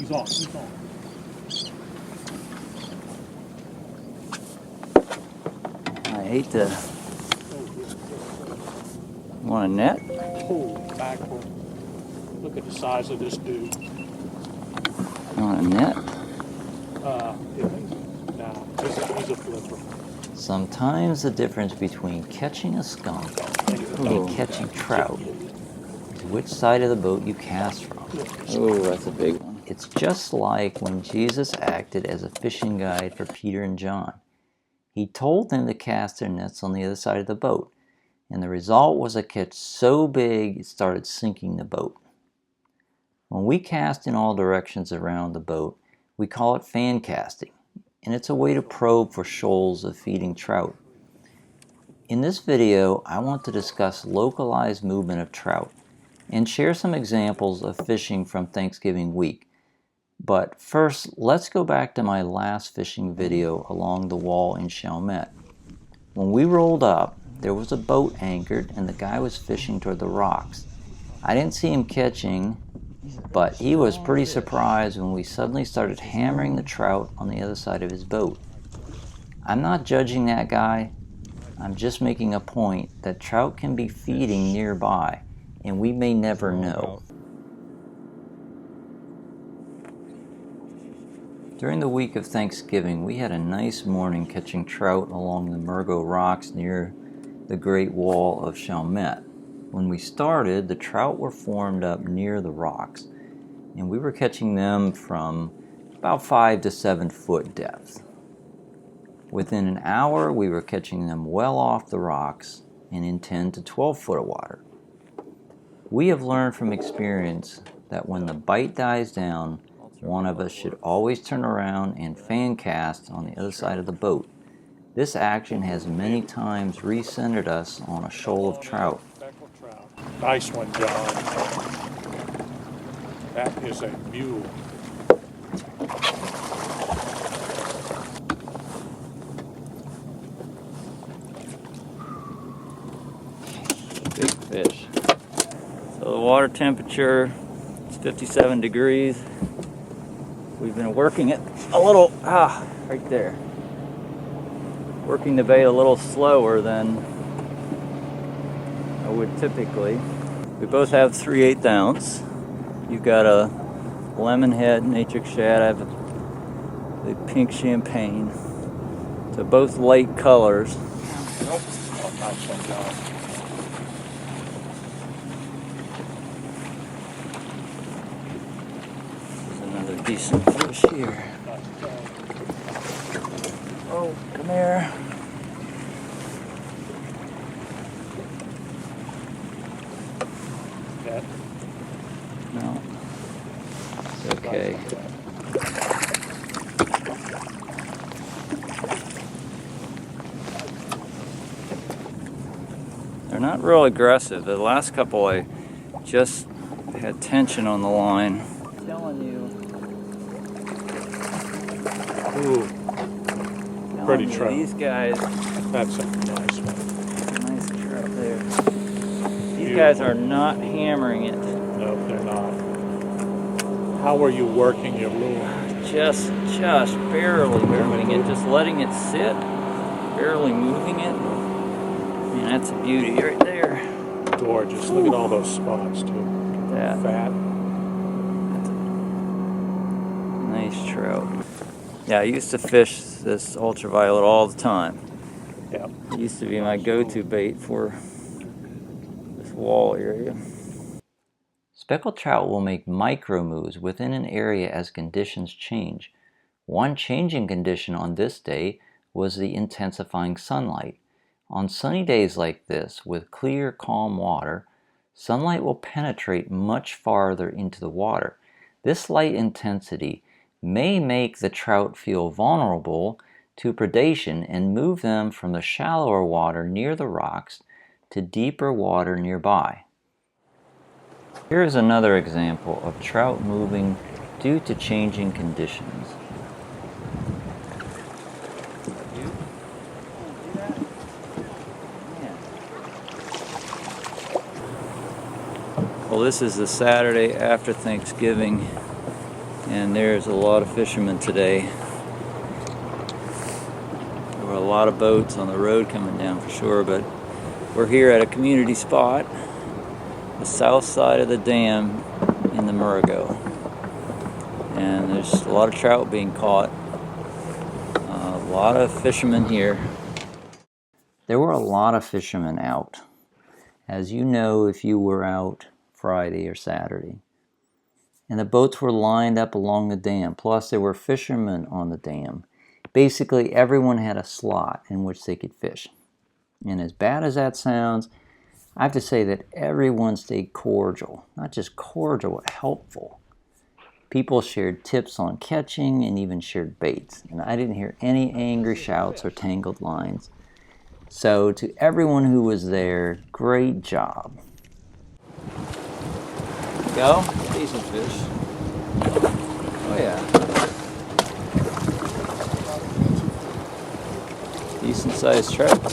He's on. He's on. I hate to. Want a net? Oh, backward. Look at the size of this dude. Want a net? No, he's a flipper. Sometimes the difference between catching a skunk and catching trout is which side of the boat you cast from. Oh, that's a big one. It's just like when Jesus acted as a fishing guide for Peter and John. He told them to cast their nets on the other side of the boat, and the result was a catch so big it started sinking the boat. When we cast in all directions around the boat, we call it fan casting, and it's a way to probe for shoals of feeding trout. In this video, I want to discuss localized movement of trout and share some examples of fishing from Thanksgiving week. But first, let's go back to my last fishing video along the wall in Chalmette. When we rolled up, there was a boat anchored and the guy was fishing toward the rocks. I didn't see him catching, but he was pretty surprised when we suddenly started hammering the trout on the other side of his boat. I'm not judging that guy. I'm just making a point that trout can be feeding nearby, and we may never know. During the week of Thanksgiving, we had a nice morning catching trout along the Murgo Rocks near the Great Wall of Chalmette. When we started, the trout were formed up near the rocks, and we were catching them from about 5 to 7 foot depth. Within an hour, we were catching them well off the rocks and in 10 to 12 foot of water. We have learned from experience that when the bite dies down, one of us should always turn around and fan cast on the other side of the boat. This action has many times recentered us on a shoal of trout. Speckled trout. Nice one, John. That is a mule. Big fish. So the water temperature is 57 degrees. We've been working it a little, right there. Working the bait a little slower than I would typically. We both have 3/8 ounce. You've got a lemon head matrix shad. I have the pink champagne. So both light colors. Nope. Oh, nice one, John. There's another decent fish here. Oh, come here. That. No. It's okay. They're not real aggressive. The last couple I just had tension on the line. I'm telling you. Ooh. Pretty trout. These guys. That's a nice one. Nice trout there. These guys are not hammering it. No, they're not. How are you working your lure? Just barely moving it, just letting it sit, barely moving it. I mean, that's a beauty right there. Gorgeous. Look at all those spots, too. Look at that. Fat. That's a nice trout. Yeah, I used to fish this ultraviolet all the time. Yeah. It used to be my go-to bait for this wall area. Speckled trout will make micro moves within an area as conditions change. One changing condition on this day was the intensifying sunlight. On sunny days like this, with clear, calm water, sunlight will penetrate much farther into the water. This light intensity may make the trout feel vulnerable to predation and move them from the shallower water near the rocks to deeper water nearby. Here is another example of trout moving due to changing conditions. Well, this is the Saturday after Thanksgiving, And there's a lot of fishermen today. There were a lot of boats on the road coming down for sure, but we're here at a community spot, the south side of the dam in the Murrigo. And there's a lot of trout being caught. A lot of fishermen here. There were a lot of fishermen out, as you know if you were out Friday or Saturday. And the boats were lined up along the dam, plus there were fishermen on the dam. Basically, everyone had a slot in which they could fish. And as bad as that sounds, I have to say that everyone stayed cordial. Not just cordial, but helpful. People shared tips on catching and even shared baits. And I didn't hear any angry shouts or tangled lines. So to everyone who was there, great job. Go, decent fish. Oh yeah. Decent sized trout.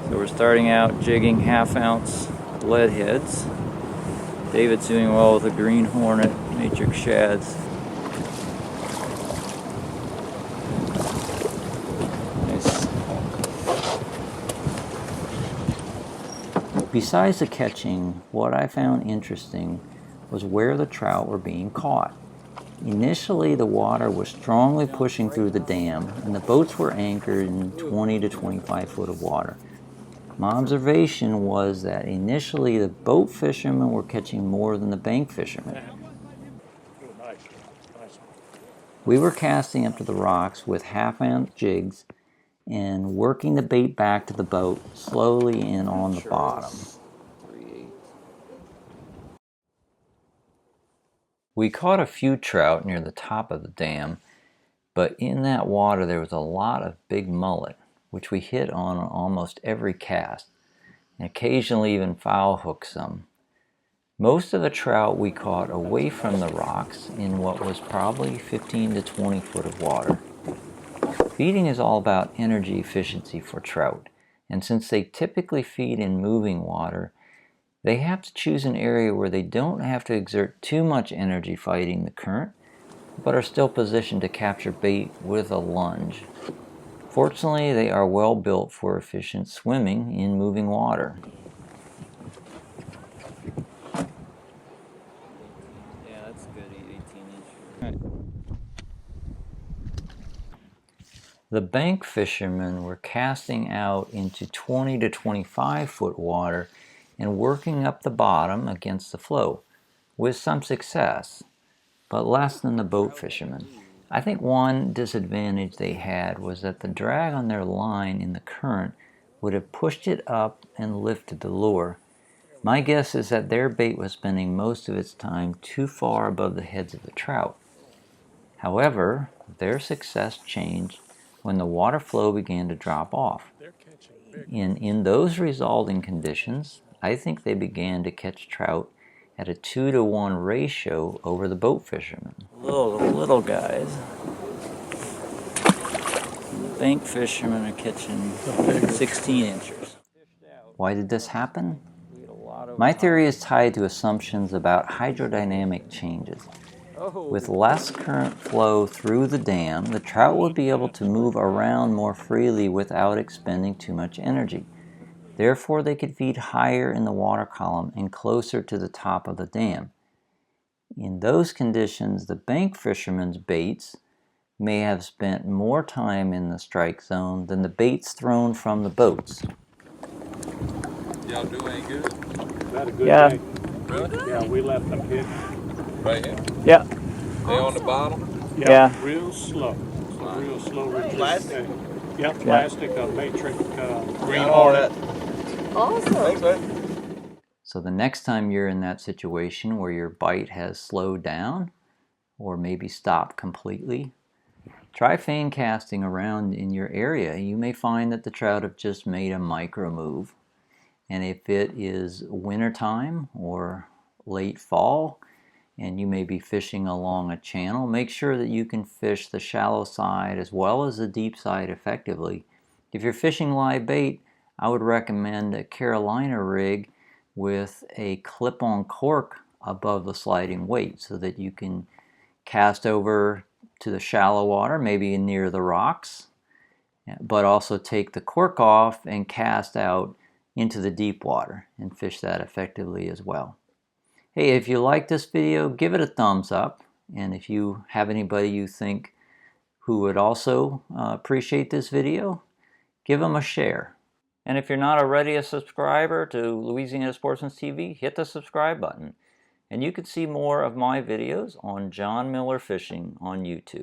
So we're starting out jigging 1/2 ounce lead heads. David's doing well with a green hornet, matrix shads. Nice. Besides the catching, what I found interesting was where the trout were being caught. Initially, the water was strongly pushing through the dam, and the boats were anchored in 20 to 25 foot of water. My observation was that initially the boat fishermen were catching more than the bank fishermen. We were casting up to the rocks with 1/2 ounce jigs and working the bait back to the boat slowly and on the bottom. We caught a few trout near the top of the dam, but in that water there was a lot of big mullet, which we hit on almost every cast, and occasionally even foul hooked some. Most of the trout we caught away from the rocks in what was probably 15 to 20 foot of water. Feeding is all about energy efficiency for trout, and since they typically feed in moving water, they have to choose an area where they don't have to exert too much energy fighting the current, but are still positioned to capture bait with a lunge. Fortunately, they are well built for efficient swimming in moving water. Yeah, that's good, 18 inch. The bank fishermen were casting out into 20 to 25 foot water and working up the bottom against the flow, with some success, but less than the boat fishermen. I think one disadvantage they had was that the drag on their line in the current would have pushed it up and lifted the lure. My guess is that their bait was spending most of its time too far above the heads of the trout. However, their success changed when the water flow began to drop off. In those resulting conditions, I think they began to catch trout at a 2-to-1 ratio over the boat fishermen. Little guys. The bank fishermen are catching 16 inchers. Why did this happen? My theory is tied to assumptions about hydrodynamic changes. With less current flow through the dam, the trout would be able to move around more freely without expending too much energy. Therefore, they could feed higher in the water column and closer to the top of the dam. In those conditions, the bank fishermen's baits may have spent more time in the strike zone than the baits thrown from the boats. Y'all do ain't good? That a good Yeah. day. Really? Yeah, we left them hit. Right here? Yeah. They on the bottom? Yeah. Real slow. Real slow retreat. Plastic? Yeah, plastic, matrix, green Got all hornet. that. Awesome. Thanks, man. So the next time you're in that situation where your bite has slowed down or maybe stopped completely, try fan casting around in your area. You may find that the trout have just made a micro move. And if it is wintertime or late fall and you may be fishing along a channel, make sure that you can fish the shallow side as well as the deep side effectively. If you're fishing live bait, I would recommend a Carolina rig with a clip-on cork above the sliding weight so that you can cast over to the shallow water, maybe near the rocks, but also take the cork off and cast out into the deep water and fish that effectively as well. Hey, if you like this video, give it a thumbs up, and if you have anybody you think who would also appreciate this video, give them a share. And if you're not already a subscriber to Louisiana Sportsman's TV, hit the subscribe button. And you can see more of my videos on Jon Miller Fishing on YouTube.